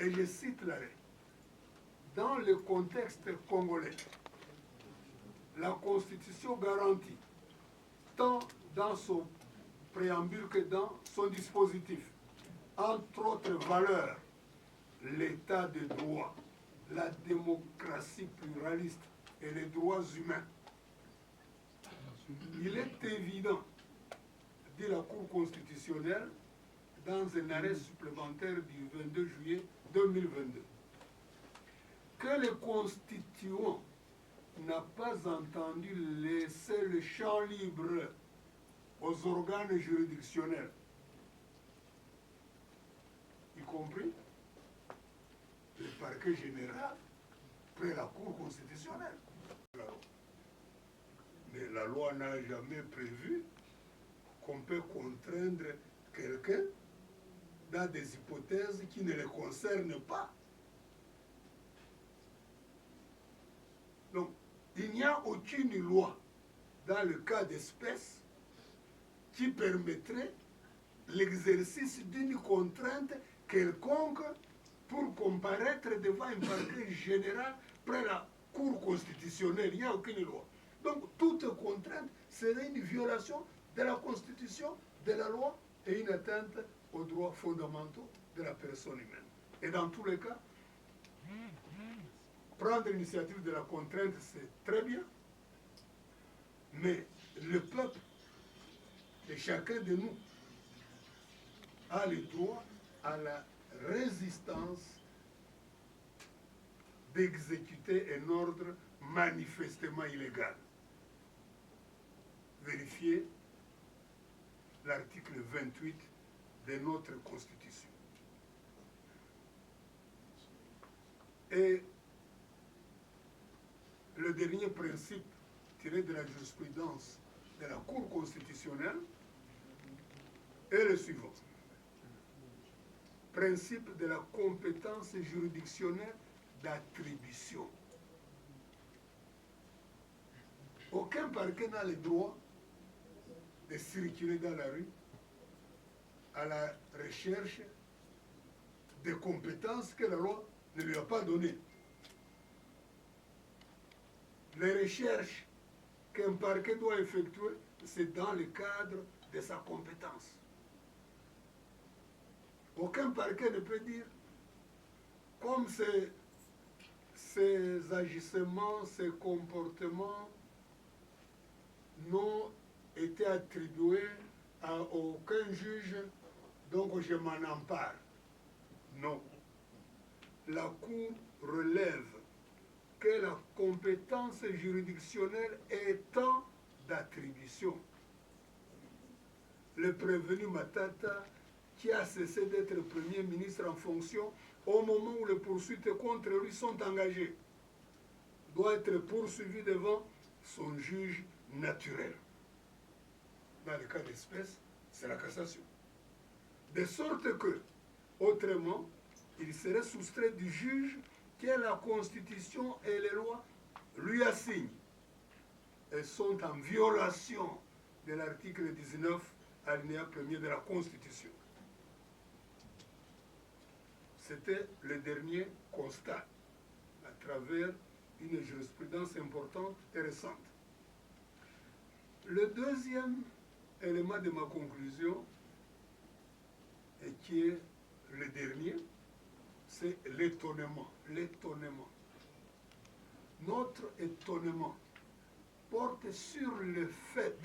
Et je cite l'arrêt. Dans le contexte congolais, la Constitution garantit, tant dans son préambule que dans son dispositif, entre autres valeurs, l'état de droit, la démocratie pluraliste et les droits humains. Il est évident, dit la Cour constitutionnelle, dans un arrêt supplémentaire du 22 juillet 2022, que le constituant n'a pas entendu laisser le champ libre aux organes juridictionnels, y compris le parquet général près la Cour constitutionnelle. Mais la loi n'a jamais prévu qu'on peut contraindre quelqu'un dans des hypothèses qui ne le concernent pas. Donc, il n'y a aucune loi dans le cas d'espèce qui permettrait l'exercice d'une contrainte quelconque pour comparaître devant un parquet général près la Cour constitutionnelle. Il n'y a aucune loi. Donc, toute contrainte serait une violation de la Constitution, de la loi et une atteinte aux droits fondamentaux de la personne humaine. Et dans tous les cas, prendre l'initiative de la contrainte, c'est très bien, mais le peuple et chacun de nous a le droit à la résistance d'exécuter un ordre manifestement illégal. Vérifiez l'article 28 de notre Constitution. Et le dernier principe tiré de la jurisprudence de la Cour constitutionnelle est le suivant. Principe de la compétence juridictionnelle d'attribution. Aucun parquet n'a le droit de circuler dans la rue à la recherche des compétences que la loi ne lui a pas données. Les recherches qu'un parquet doit effectuer, c'est dans le cadre de sa compétence. Aucun parquet ne peut dire, comme ces agissements, ces comportements n'ont été attribués à aucun juge, donc je m'en empare. Non. La Cour relève que la compétence juridictionnelle étant d'attribution. Le prévenu Matata, qui a cessé d'être Premier ministre en fonction au moment où les poursuites contre lui sont engagées, doit être poursuivi devant son juge naturel. Dans le cas d'espèce, c'est la cassation. De sorte que, autrement, il serait soustrait du juge que la Constitution et les lois lui assignent. Elles sont en violation de l'article 19, alinéa 1er de la Constitution. C'était le dernier constat à travers une jurisprudence importante et récente. Le deuxième élément de ma conclusion, et qui est le dernier, c'est l'étonnement. L'étonnement. Notre étonnement porte sur le fait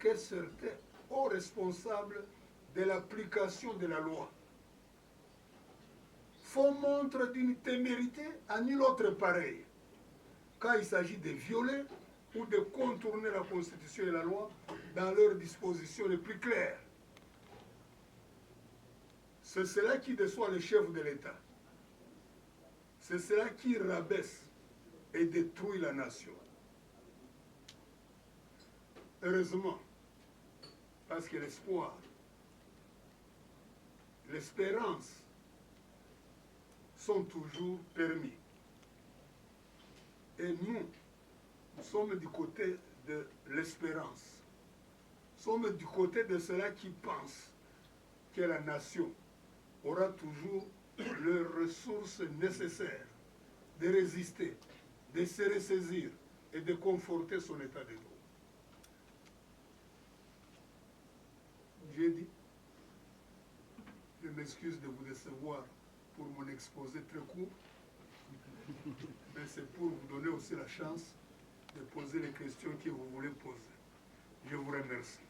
que certains hauts responsables de l'application de la loi font montre d'une témérité à nul autre pareil, quand il s'agit de violer ou de contourner la Constitution et la loi dans leurs dispositions les plus claires. C'est cela qui déçoit le chef de l'État. C'est cela qui rabaisse et détruit la nation. Heureusement, parce que l'espoir, l'espérance sont toujours permis. Et nous sommes du côté de l'espérance. Nous sommes du côté de ceux-là qui pensent que la nation aura toujours les ressources nécessaires de résister, de se ressaisir et de conforter son état de droit. J'ai dit, je m'excuse de vous décevoir pour mon exposé très court, mais c'est pour vous donner aussi la chance de poser les questions que vous voulez poser. Je vous remercie.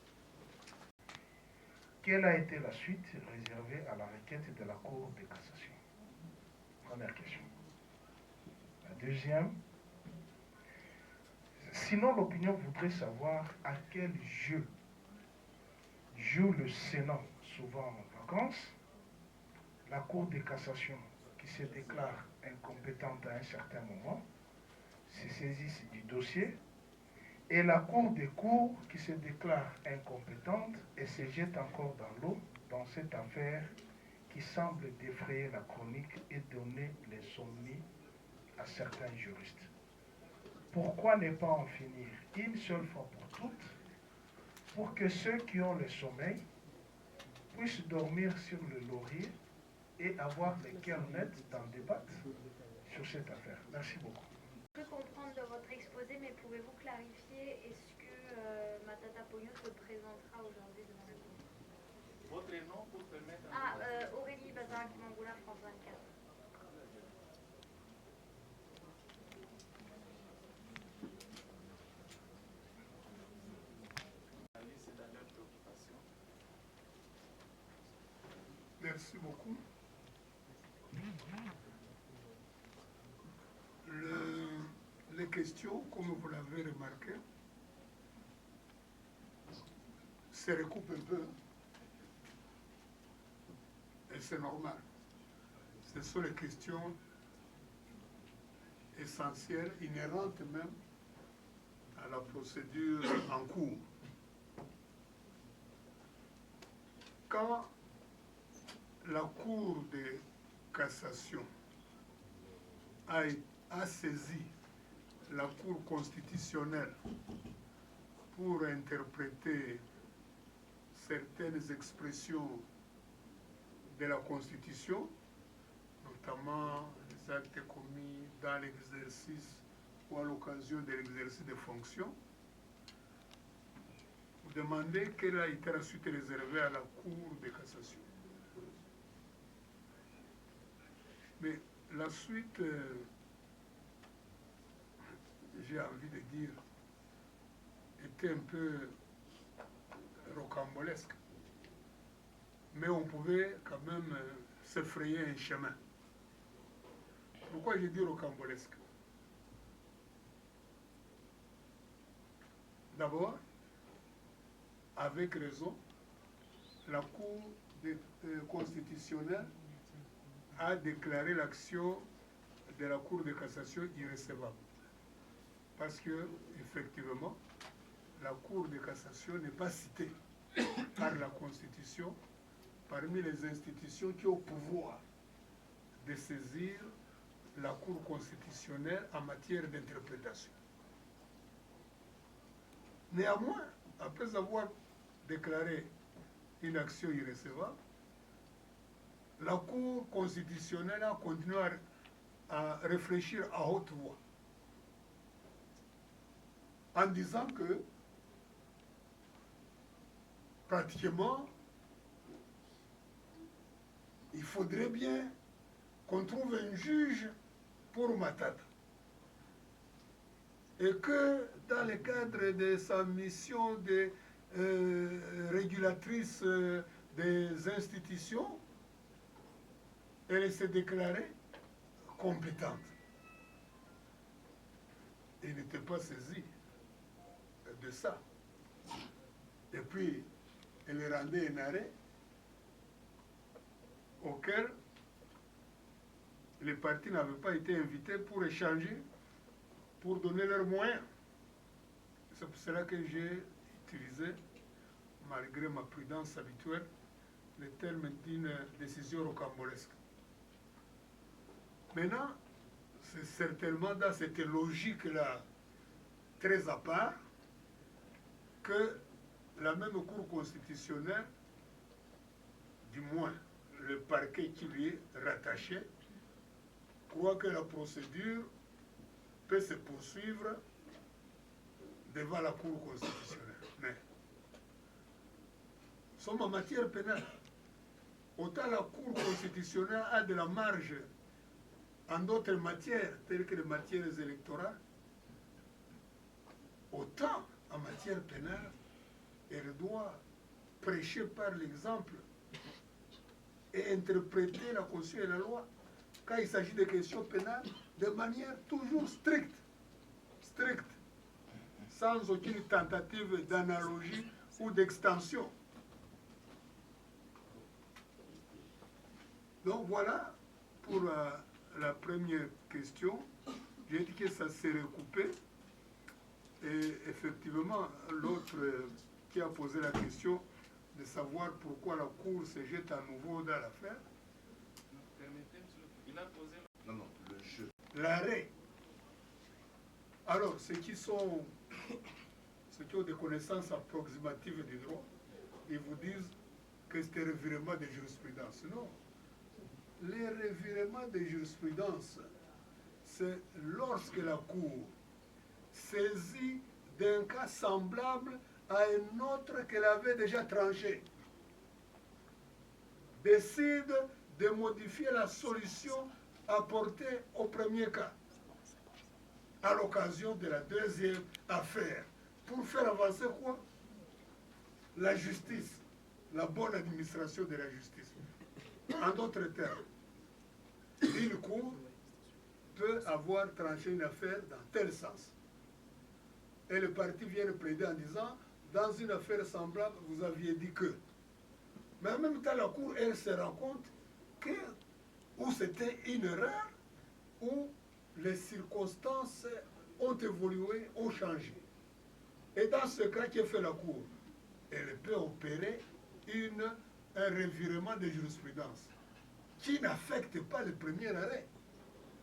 Quelle a été la suite réservée à la requête de la Cour de cassation? Première question. La deuxième, sinon l'opinion voudrait savoir à quel jeu joue le Sénat, souvent en vacances, la Cour de cassation qui se déclare incompétente à un certain moment, se saisisse du dossier, et la Cour des cours qui se déclare incompétente et se jette encore dans l'eau dans cette affaire qui semble défrayer la chronique et donner les sommiers à certains juristes. Pourquoi ne pas en finir une seule fois pour toutes, pour que ceux qui ont le sommeil puissent dormir sur le laurier et avoir le cœur net d'en débattre sur cette affaire? Merci beaucoup. Je peux comprendre de votre exposé, mais pouvez-vous clarifier, est-ce que Matata Pogno se présentera aujourd'hui devant la Cour? Votre nom pour permettre... Aurélie Bazar-Kimangoula, France 24. La liste dans leurs préoccupations. Merci beaucoup. Les questions, comme vous l'avez remarqué, se recoupent un peu. Et c'est normal. Ce sont les questions essentielles, inhérentes même à la procédure en cours. Quand la Cour de cassation a saisi la Cour constitutionnelle pour interpréter certaines expressions de la Constitution, notamment les actes commis dans l'exercice ou à l'occasion de l'exercice des fonctions. Vous demandez quelle a été la suite réservée à la Cour de cassation. Mais la suite, j'ai envie de dire, était un peu rocambolesque. Mais on pouvait quand même se frayer un chemin. Pourquoi je dis rocambolesque? D'abord, avec raison, la Cour constitutionnelle a déclaré l'action de la Cour de cassation irrecevable. Parce que, effectivement, la Cour de cassation n'est pas citée par la Constitution parmi les institutions qui ont pouvoir de saisir la Cour constitutionnelle en matière d'interprétation. Néanmoins, après avoir déclaré une action irrecevable, la Cour constitutionnelle a continué à réfléchir à haute voix en disant que pratiquement il faudrait bien qu'on trouve un juge pour Matata. Et que dans le cadre de sa mission de régulatrice des institutions, elle s'est déclarée compétente. Elle n'était pas saisie de ça. Et puis, elle rendait un arrêt auquel les partis n'avaient pas été invités pour échanger, pour donner leurs moyens. C'est pour cela que j'ai utilisé, malgré ma prudence habituelle, le terme d'une décision rocambolesque. Maintenant, c'est certainement dans cette logique-là, très à part, que la même Cour constitutionnelle, du moins le parquet qui lui est rattaché croit que la procédure peut se poursuivre devant la Cour constitutionnelle. Mais nous sommes en matière pénale. Autant la Cour constitutionnelle a de la marge en d'autres matières, telles que les matières électorales, autant en matière pénale, elle doit prêcher par l'exemple et interpréter la Constitution et la loi quand il s'agit de questions pénales de manière toujours stricte, sans aucune tentative d'analogie ou d'extension. Donc voilà pour la première question. J'ai dit que ça s'est recoupé. Et effectivement, l'autre qui a posé la question de savoir pourquoi la Cour se jette à nouveau dans l'affaire. Permettez, il a posé... Non, non, le jeu. L'arrêt. Alors, ceux qui ont des connaissances approximatives du droit, ils vous disent que c'est un revirement de jurisprudence. Non. Les revirements de jurisprudence, c'est lorsque la Cour saisit d'un cas semblable à un autre qu'elle avait déjà tranché, décide de modifier la solution apportée au premier cas, à l'occasion de la deuxième affaire, pour faire avancer quoi? La justice, la bonne administration de la justice. En d'autres termes, une cour peut avoir tranché une affaire dans tel sens. Et le parti vient plaider en disant, dans une affaire semblable, vous aviez dit que. Mais en même temps, la cour, elle se rend compte que, ou c'était une erreur, ou les circonstances ont évolué, ont changé. Et dans ce cas, qu'est fait la cour? Elle peut opérer un revirement de jurisprudence qui n'affecte pas le premier arrêt.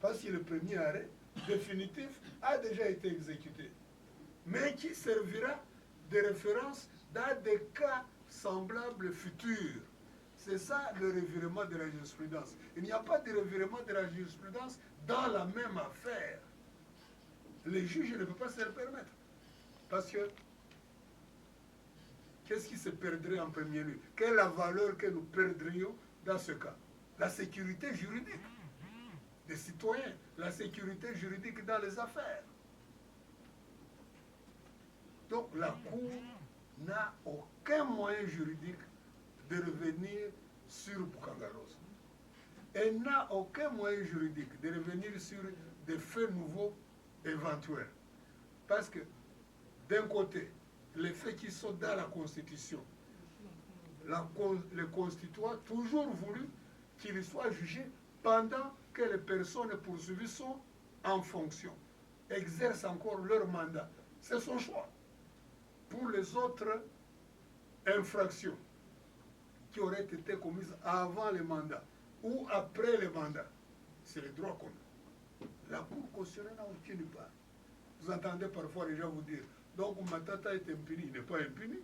Parce que le premier arrêt définitif a déjà été exécuté, mais qui servira de référence dans des cas semblables futurs. C'est ça le revirement de la jurisprudence. Il n'y a pas de revirement de la jurisprudence dans la même affaire. Les juges ne peuvent pas se le permettre. Parce que, qu'est-ce qui se perdrait en premier lieu? Quelle est la valeur que nous perdrions dans ce cas? La sécurité juridique des citoyens, la sécurité juridique dans les affaires. Donc la Cour n'a aucun moyen juridique de revenir sur Boukangaros. Elle n'a aucun moyen juridique de revenir sur des faits nouveaux éventuels. Parce que, d'un côté, les faits qui sont dans la Constitution, le constituant a toujours voulu qu'ils soient jugés pendant que les personnes poursuivies sont en fonction, exercent encore leur mandat. C'est son choix. Pour les autres infractions qui auraient été commises avant le mandat ou après le mandat, c'est le droit commun. La Cour constitutionnelle n'a aucune part. Vous entendez parfois les gens vous dire, donc Matata est impuni. Il n'est pas impuni.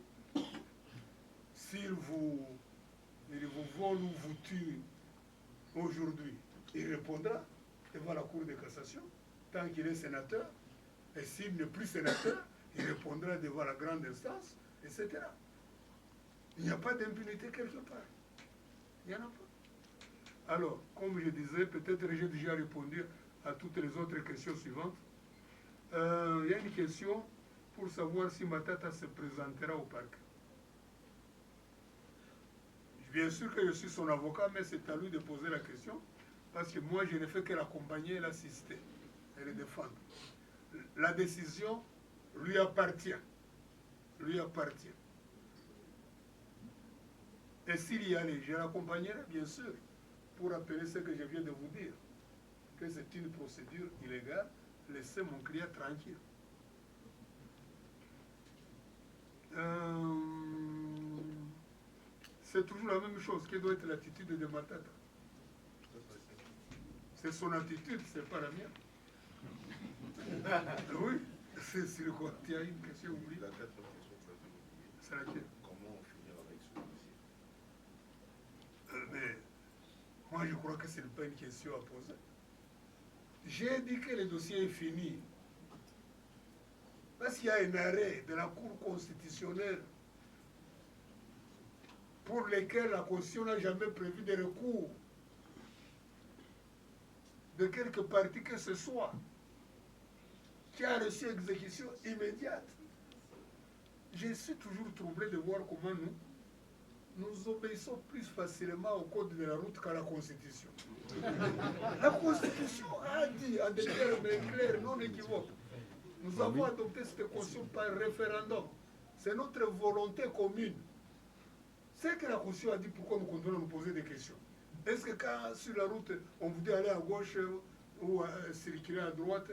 S'il vous vole ou vous tue aujourd'hui, il répondra devant la Cour de cassation, tant qu'il est sénateur. Et s'il n'est plus sénateur, il répondra devant la grande instance, etc. Il n'y a pas d'impunité quelque part. Il n'y en a pas. Alors, comme je disais, peut-être j'ai déjà répondu à toutes les autres questions suivantes. Il y a une question pour savoir si Matata se présentera au parc. Bien sûr que je suis son avocat, mais c'est à lui de poser la question, parce que moi, je ne fais que l'accompagner et l'assister, et le défendre. La décision lui appartient. Lui appartient. Et s'il y allait, je l'accompagnerai, bien sûr, pour rappeler ce que je viens de vous dire, que c'est une procédure illégale, laissez mon client tranquille. C'est toujours la même chose. Quelle doit être l'attitude de Matata? C'est son attitude, c'est pas la mienne. Oui, c'est sur quoi? Il y a une question oubliée. La quatrième question que tu as oubliée. C'est laquelle? Comment finir avec ce dossier? Mais Moi, je crois que ce n'est pas une question à poser. J'ai dit que le dossier est fini. Parce qu'il y a un arrêt de la Cour constitutionnelle pour lequel la Constitution n'a jamais prévu de recours de quelque partie que ce soit, qui a reçu exécution immédiate. Je suis toujours troublé de voir comment nous obéissons plus facilement au code de la route qu'à la Constitution. La Constitution a dit en des termes clairs, non équivoques. Nous avons adopté cette Constitution par référendum. C'est notre volonté commune. C'est que la Constitution a dit pourquoi nous continuons à nous poser des questions. Est-ce que quand sur la route, on vous dit aller à gauche ou circuler à droite,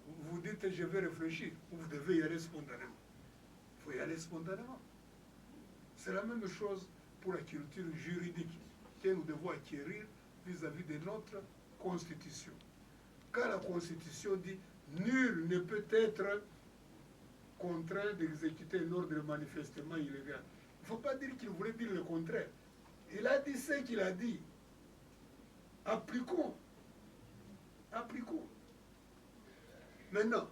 vous dites je vais réfléchir, ou vous devez y aller spontanément? Il faut y aller spontanément. C'est la même chose pour la culture juridique que nous devons acquérir vis-à-vis de notre Constitution. Quand la Constitution dit nul ne peut être contraint d'exécuter un ordre manifestement illégal, il ne faut pas dire qu'il voulait dire le contraire. Il a dit ce qu'il a dit. Appliquons. Appliquons. Maintenant,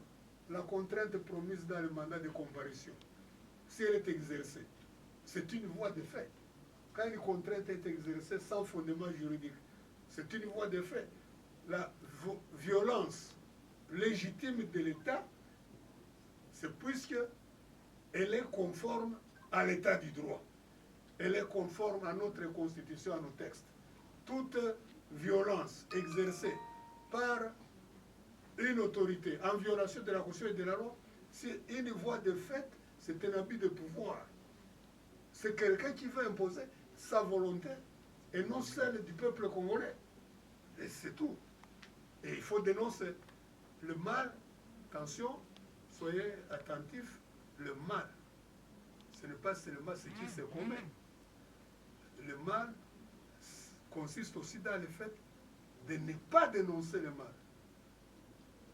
la contrainte promise dans le mandat de comparution, si elle est exercée, c'est une voie de fait. Quand une contrainte est exercée sans fondement juridique, c'est une voie de fait. La violence légitime de l'État, c'est puisque elle est conforme à l'état du droit. Elle est conforme à notre Constitution, à nos textes. Toute violence exercée par une autorité en violation de la Constitution et de la loi, c'est une voie de fait, c'est un abus de pouvoir. C'est quelqu'un qui veut imposer sa volonté et non celle du peuple congolais. Et c'est tout. Et il faut dénoncer le mal. Attention, soyez attentifs, le mal. Ce n'est pas seulement ce qui se commet. Le mal consiste aussi dans le fait de ne pas dénoncer le mal.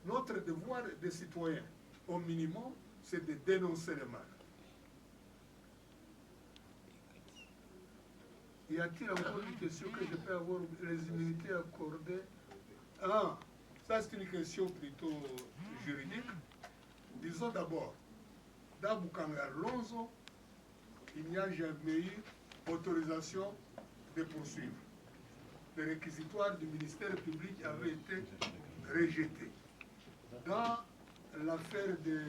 Notre devoir de citoyen, au minimum, c'est de dénoncer le mal. Y a-t-il encore une question que je peux avoir, les immunités accordées? Ah, ça c'est une question plutôt juridique. Disons d'abord, dans Bukanga Lonzo, il n'y a jamais eu autorisation de poursuivre. Le réquisitoire du ministère public avait été rejeté. Dans l'affaire des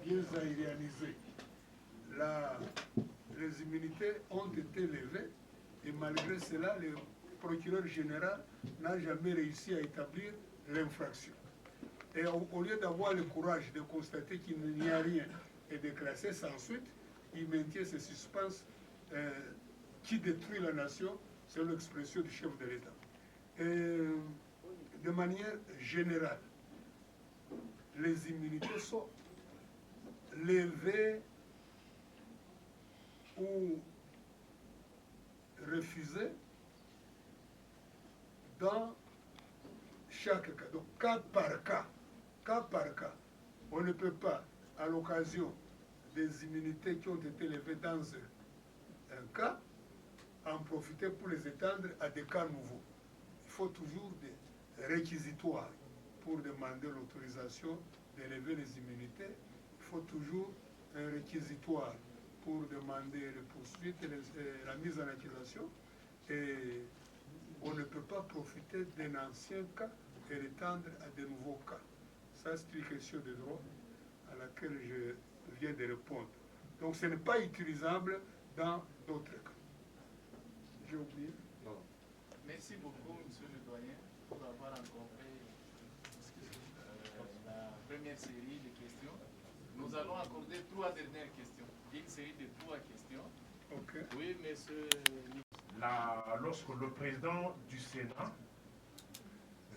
biens aérianisés, les immunités ont été levées et malgré cela, le procureur général n'a jamais réussi à établir l'infraction. Et au lieu d'avoir le courage de constater qu'il n'y a rien et de classer sans suite, il maintient ce suspense qui détruit la nation, c'est l'expression du chef de l'État. De manière générale, les immunités sont levées ou refusées dans chaque cas. Donc, cas par cas. Cas par cas. On ne peut pas, à l'occasion des immunités qui ont été levées dans un cas, en profiter pour les étendre à des cas nouveaux. Il faut toujours des réquisitoires pour demander l'autorisation de lever les immunités. Il faut toujours un réquisitoire pour demander les poursuites et la mise en accusation. Et on ne peut pas profiter d'un ancien cas et l'étendre à de nouveaux cas. Ça, c'est une question de droit à laquelle je viens de répondre. Donc, ce n'est pas utilisable dans d'autres cas. J'ai oublié? Non. Merci beaucoup, monsieur le doyen, pour avoir rencontré la première série de questions. Nous allons accorder 3 dernières questions. Une série de 3 questions. Ok. Oui, monsieur. Lorsque le président du Sénat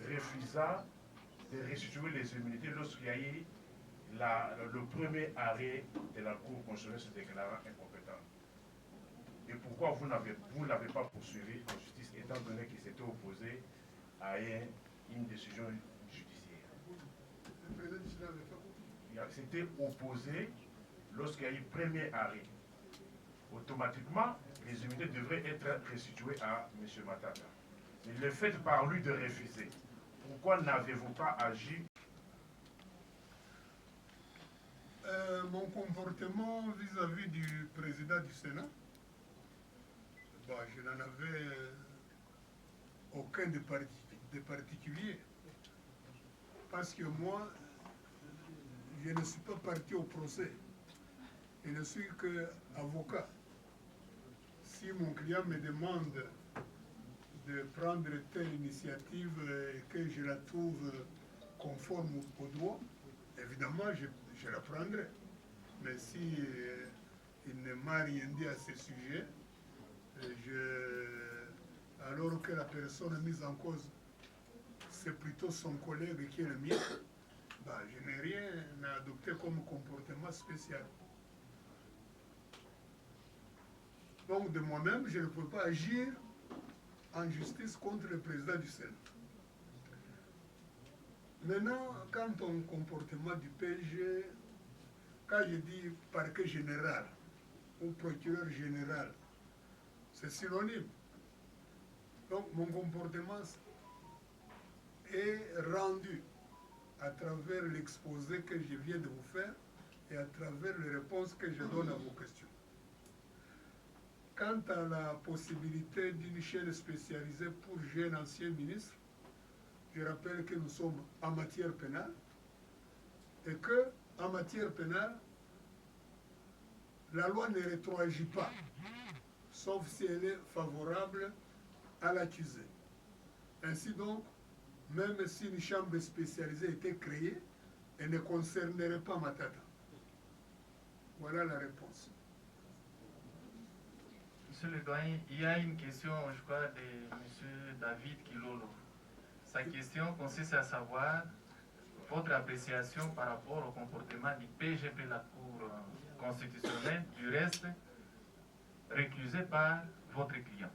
refusa de restituer les immunités lorsqu'il y a eu le premier arrêt de la Cour constitutionnelle se déclarant incompétent. Et pourquoi vous ne l'avez pas poursuivi en justice, étant donné qu'il s'était opposé à une décision judiciaire? Le président du Sénat avait fait quoi? Il s'était opposé lorsqu'il y a eu premier arrêt. Automatiquement, les immunités devraient être restituées à M. Matata. Le fait par lui de refuser, pourquoi n'avez-vous pas agi? Mon comportement vis-à-vis du président du Sénat, bon, je n'en avais aucun de particulier. Parce que moi, je ne suis pas parti au procès. Je ne suis qu'avocat. Si mon client me demande de prendre telle initiative et que je la trouve conforme au droit, évidemment, je la prendrai. Mais si il ne m'a rien dit à ce sujet, alors que la personne mise en cause, c'est plutôt son collègue qui est le mien, bah, je n'ai rien à adopter comme comportement spécial. Donc de moi-même, je ne peux pas agir en justice contre le président du Sénat. Maintenant, quant au comportement du PG, quand je dis parquet général ou procureur général, c'est synonyme. Donc mon comportement est rendu à travers l'exposé que je viens de vous faire et à travers les réponses que je donne à vos questions. Quant à la possibilité d'une chaîne spécialisée pour jeunes anciens ministres, je rappelle que nous sommes en matière pénale et que en matière pénale, la loi ne rétroagit pas, sauf si elle est favorable à l'accusé. Ainsi donc, même si une chambre spécialisée était créée, elle ne concernerait pas Matata. Voilà la réponse. Monsieur le doyen, il y a une question, je crois, de monsieur David Kilolo. Sa question consiste à savoir votre appréciation par rapport au comportement du PGP de la Cour constitutionnelle, du reste, récusé par votre client.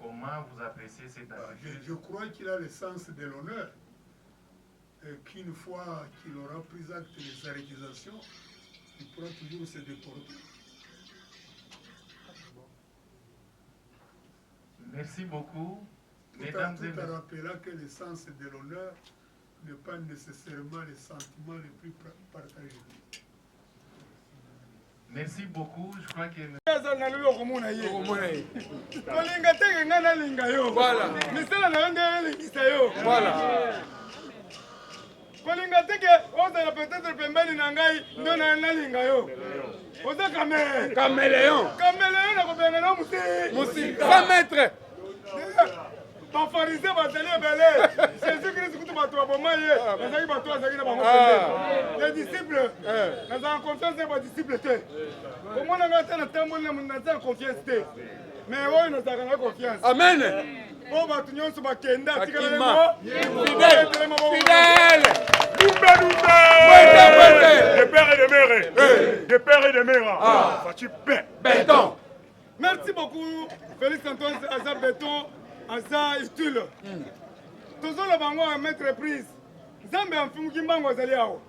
Comment vous appréciez cette attitude? Je crois qu'il a le sens de l'honneur, qu'une fois qu'il aura pris acte de sa récusation, il pourra toujours se déporter. Merci beaucoup. Tout en rappelant que le sens de l'honneur n'est pas nécessairement le sentiment le plus partagé. Merci beaucoup. Je crois que... Caméléon. Caméléon. 100 mètres. Bafarisé bazali ebele Jésus-Christ kutu bato abomaye bazali bato bazali na bango pembeni les disciples nazala confiance na ba disciples te komona ngata na tamboli na nazala confiance te mais oyo nazala na confiance amen o bato nyonso bakenda atikala fidèle fidèle de père et de mère de père et de mère Fati béton. Merci beaucoup Félix Antoine Aza Béton Aza utile. Toujours le bango à mettre prise. Zambe en film qui mango azali awo.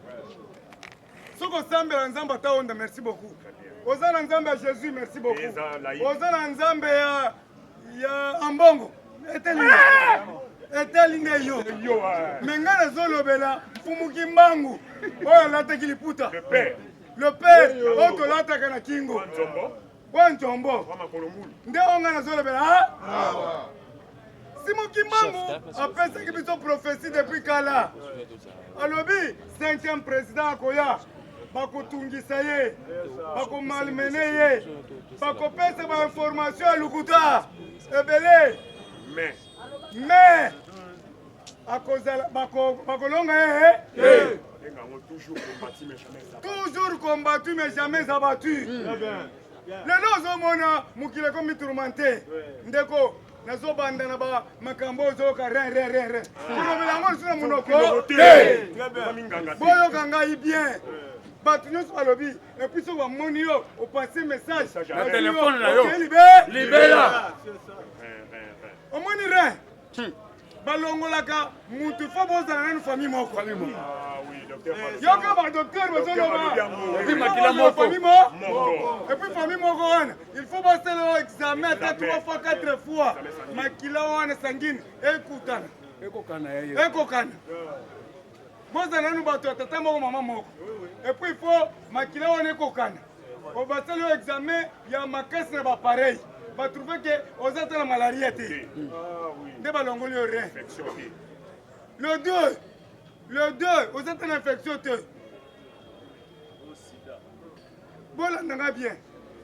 Soko sambe la nzamba ta onda, merci beaucoup. Ozana nzambe à Jésus, merci beaucoup. Ozana nzambe ya ambongo. Etelinga yo. Mengana zolo bela fumuki mbangu. Oya lata kiliputa. Le père, oto lata kana kingo. Wanjombo. Nde onga na zolo bela. Simon Kimbangu a fait une prophétie depuis Kala. Alobi, 5e président Akoya, Bako Tungisaye, Bako Malmeneye, Bako pèse ma information à Lukuta, Ebele. Mais, à cause de Bako Longa, toujours combattu mais jamais abattu. Le nom Zomona, Moukile comme tourmenté. Ndeko. Nazo banda na ba makambo zoka re. Kuno bilango suna munoko. Boyo kanga bien. Batu nyonso balobi et puis so ba moni yo au passer message. Na téléphone na yo. Libéla. Libéla. O moni re. balongolaka mutu fo bozala nanu famille moko. Ah oui, docteur. Yoka ba docteur bozoloba. Famille moko. Et puis famille moko wana, il faut passer l'examen 3 fois 4 fois. Makila wana sangine ekutana. Ekokana. Bozala nanu bato tata moko mama moko. Et puis il faut makila wana ekokana. On va passer l'examen, il y a ma caisse na ba pareil. Va trouver que aux autres la malaria était. Des ballons au rein. Le 2, aux autres l'infection était. Voilà, on a bien.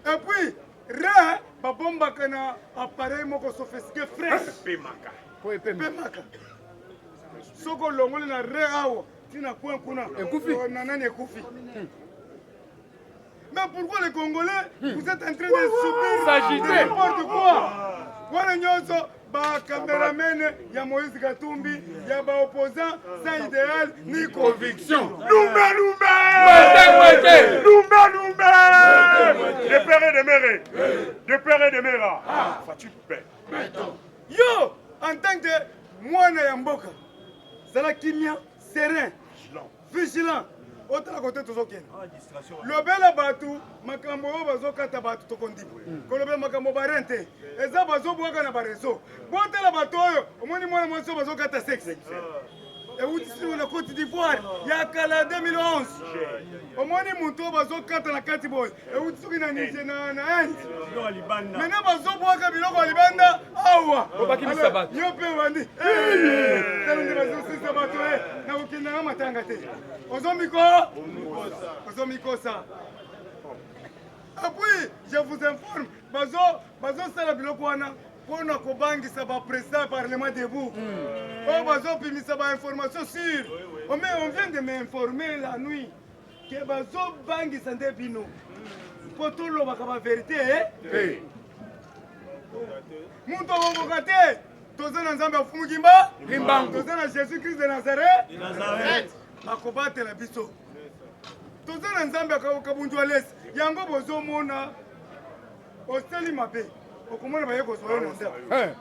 Et puis, rein, ba bomba kana appareil moko sophistiqué fresh. Pemaka. Soko longoli na rein awo, tina point kuna. Ekufi. Nanani ekufi. Mais pourquoi les Congolais, vous êtes en train de subir n'importe quoi? Voilà nyonso ba cameraman ya Moïse Katumbi, ya ba opposant sans idéal ni conviction. Lumba! De père et de mère. De père et de mère. Fatu paix. Yo, en tant que mwana ya mboka, zala kimia, serein, vigilant. Autant côté tozokena lobela batu makambo oyo bazokata batu tokondibu kolobela makambo barente eza bazobwaka na barezo botela batu oyo omoni mwana mwasi oyo bazokata sexe euti sino na Côte d'Ivoire ya kala 2011 omoni mutu oyo bazokata na kati boye euti soki na Niger na Inde mena bazobwaka biloko ya libanda awa yo mpe wandi talo nde bazosisa bato na kokenda na matanga te Ozomikosa. Et puis, je vous informe, bazo sala biloko wana pona kobangisa ba président parlement debout. Oh bazo pimisa ba information sûre. On vient de m'informer la nuit que bazo bangisa nde bino. Poto lo baka ba vérité Muntu oboka te. Toza na Nzambe afumu kimba. Toza na Jésus Christ de Nazareth. Akobatela biso toza na Nzambe akabunjwa lesi yango bozomona oseli mabe okomona baye kozwa na Nzambe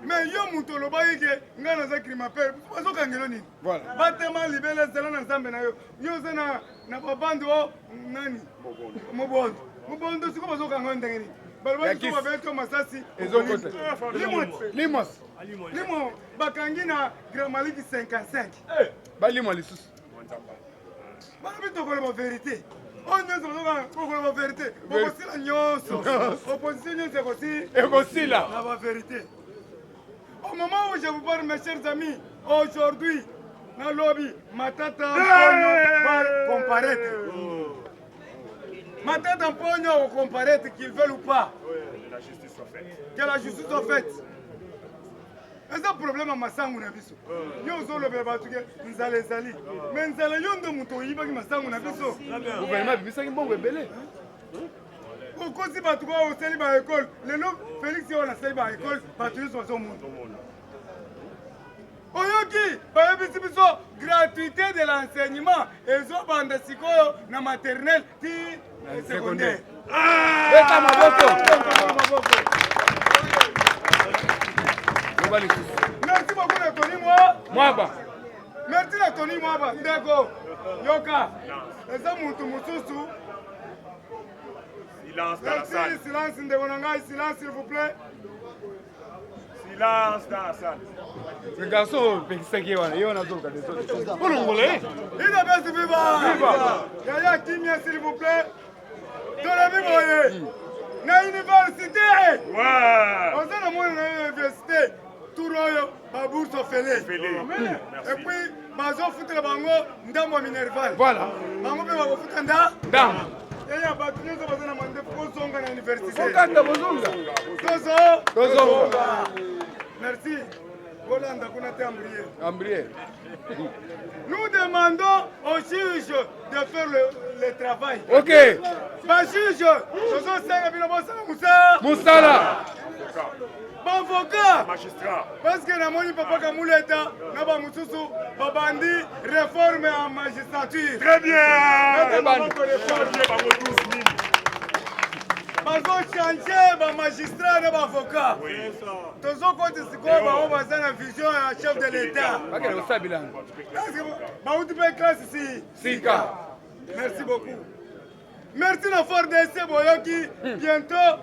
mais yo mutu olobaki ke nga naza crimaper bazokangelo nini batema libele ezala na Nzambe na yo yo oza na babando o nani mobondo siko bazokanga ndenge nini balobaki so babeto masasi limo bakangi na Grand Maliki 55 balimo lisusu balobi tokola ba vérité oyo nyonso bazokola ba vérité bokosila nyonso opposition nyonso ekosila na ba vérité. Au moment où je vous parle mes chers amis, aujourd'hui na lobby Matata Mponyo va comparaître. Matata Mponyo va comparaître qu'ils veulent ou pas. La justice soit faite. Que la justice soit faite. C'est un problème à Massangu na biso. Yo zolobela batu ke nzala ezali. Mais nzala yo ndo muto yibaki Massangu na biso. Gouvernement bibisaki mbongo ebele. Okosi batu ko oseli ba école. Lelo Félix yo na seli ba école, batu yo zo mundo. Oyoki, bayebisi biso gratuité de l'enseignement ezobanda sikoyo na maternelle ti secondaire. Beta maboko. Merci beaucoup na Tony Mwaba. Merci na Tony Mwaba. Ndeko. Yoka. Eza muntu mususu. Silence dans la salle. Silence ndeko na ngai, silence s'il vous plaît. Silence dans la salle. Le garçon pekisaki wana yo na zoka de zoka. Polongole. Ina basi viva. Yaya kimia s'il vous plaît. Tona biboye. Na université. Ouais. On a na université. Touroyo babourse fele. Et puis bazo futela bango ndambo minerval. Voilà. Bango be bako futa nda. Ndam. Eya batu nyoso bazana mande kozonga na université. Okanda bozonga. Tozo. Merci. Golanda kuna te ambrier. Ambrier. Nous demandons au juge de faire le travail. OK. Ba juge, tozo senga bino bosala Musala. Avocat, Magistrat. parce que namoni papa Kamuleta na ba mususu babandi réforme en magistrature. Très bien. bazochange bamagistrat na baavocat tozokoti sikoyo bango baza na vision ya chef de l'état bauti mpe klase sika. Merci beaucoup. Merci na fort dc boyoki bientôt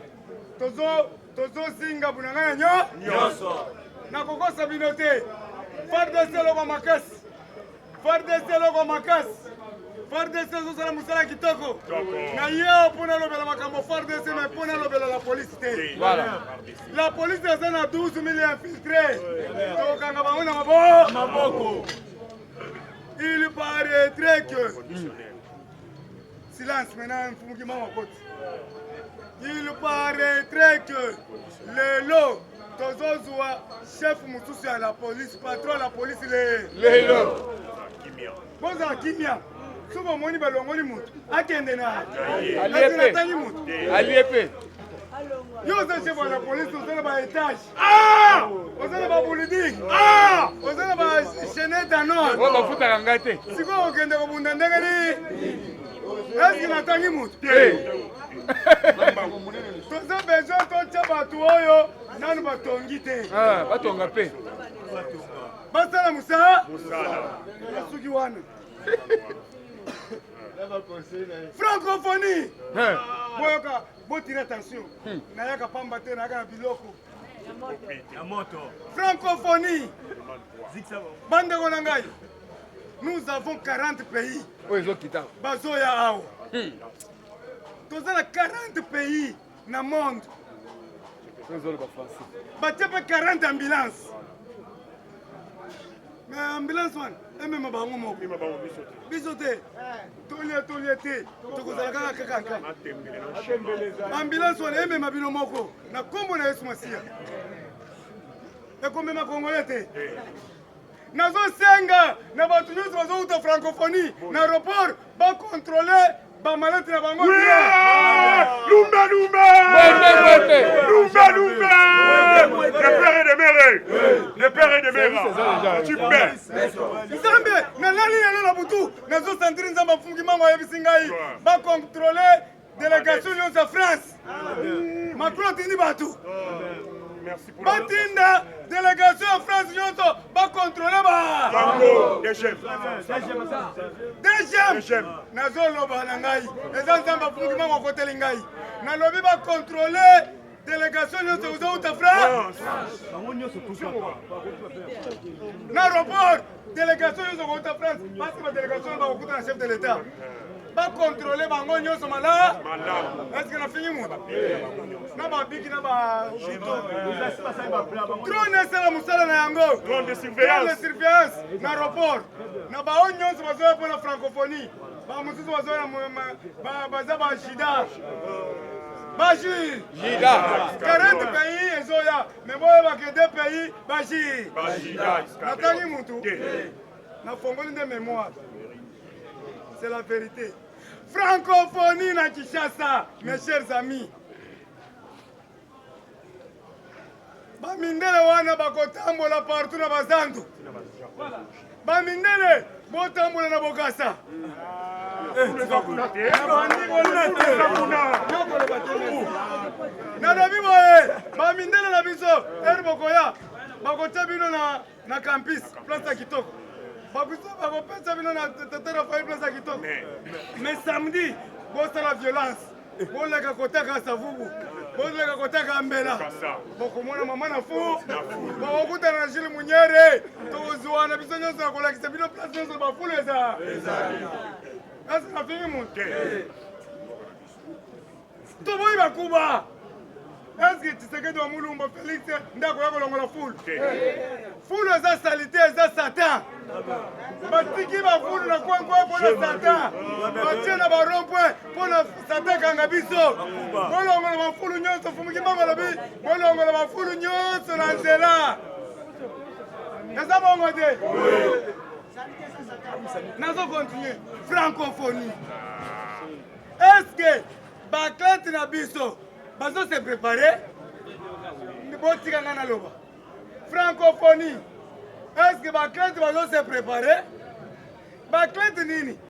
tozozinga bunanga na nyonso nakokosa bino te. Fort dc eloko makasi, fort dc eloko makasi, fort dc ezosala mosala kitoko na ye mpona alobela makambo fort dc me mpona alobela la polise te. La polise eza na 12 000 infiltré tokokanga bango na maboko. Il paraîtrait que silence maintenant mfumuki mama koti. Il paraîtrait que lelo tozozwa chef mususu ya la police patron la police lelo bozala kimia soki omoni balongoli mutu akende na atangi mutu aliepe yo oza chef ya la police oza na baétage oza na babuilding oza na bachenete anor bafutaka ngai te sikoyo okende kobunda ndenge nini eske natangi mutu toza besoin totya bato oyo nanu batongi te batonga mpe basala mosala suki wana francophonie boyoka botire attention nayaka pamba te nayaka na biloko francophonie bandeko na ngai nous avons 40 pays bazoya awa toza na 40 pays na monde batie mpe 40 ambulance me ambulance wana emema bango moko biso te tolie te tokozala kaka kakanka ambulance wana emema bino moko na nkombo na yesu masiya ekomema congolais te nazosenga na bato nyonso bazouta francophonie na aéroport bacontrôle bamalete na bango Lumba le père et de mère tu perds nzambe nalali lelo na butu nazosantiri nzambe afungi mango ayebisi ngai bacontrôle délégation nyonso ya france macron atindi bato batinda délégation ya france nyonso bacontrôle deuxième nazoloba na ngai eza nzambe afungi mango akoteli ngai nalobi bacontrôle délégation nyonso ozouta france na aéroport délégation nyonso kouta france pasi badélégation bakokuta na chef de l'état bacontrôle bango nyonso malamu eske nafingi mutu na babiki na bajito drone esala mosala na yango drone de surveillance na aéroport na bao nyonso bazoya mpona francophonie bamosusu bazoya baza bajida Jida 40 pays ezoya mais boyebaka 2 pays bajida natangi mutu nafongoli nde mémoire c'est la vérité. Francophonie na Kinshasa, mes chers amis. Bamindele wana bakotambola partout na bazandu. Bamindele botambola na Bokasa. Na dabi boye bamindele na biso Bokoya bakota bino na campus place kitoko. bakopesa bino na tetera fai place ya kitoko mais samedi bosala violence boleka kotaka savubu boleka kotaka mbela bokomona mama na fu bokokutana na Jules Munyere tokozwana biso nyonso na kolakisa bino place nyonso bafulu eza asi nafingi mutu toboyi bakuba eske Tshisekedi wa Mulumba Félix ndako ya kolongola fulu fulu eza salite eza satan batiki bafulu na kwenkwe mpona satan batie na barompwe mpona satan kanga biso bolongola bafulu nyonso fumuki mbango alobi bolongola bafulu nyonso na nzela eza bongo te nazo continue francophonie eske baklete na biso bazo se préparer botika nga naloba francophonie est-ce que baklete bazo se préparer baklete nini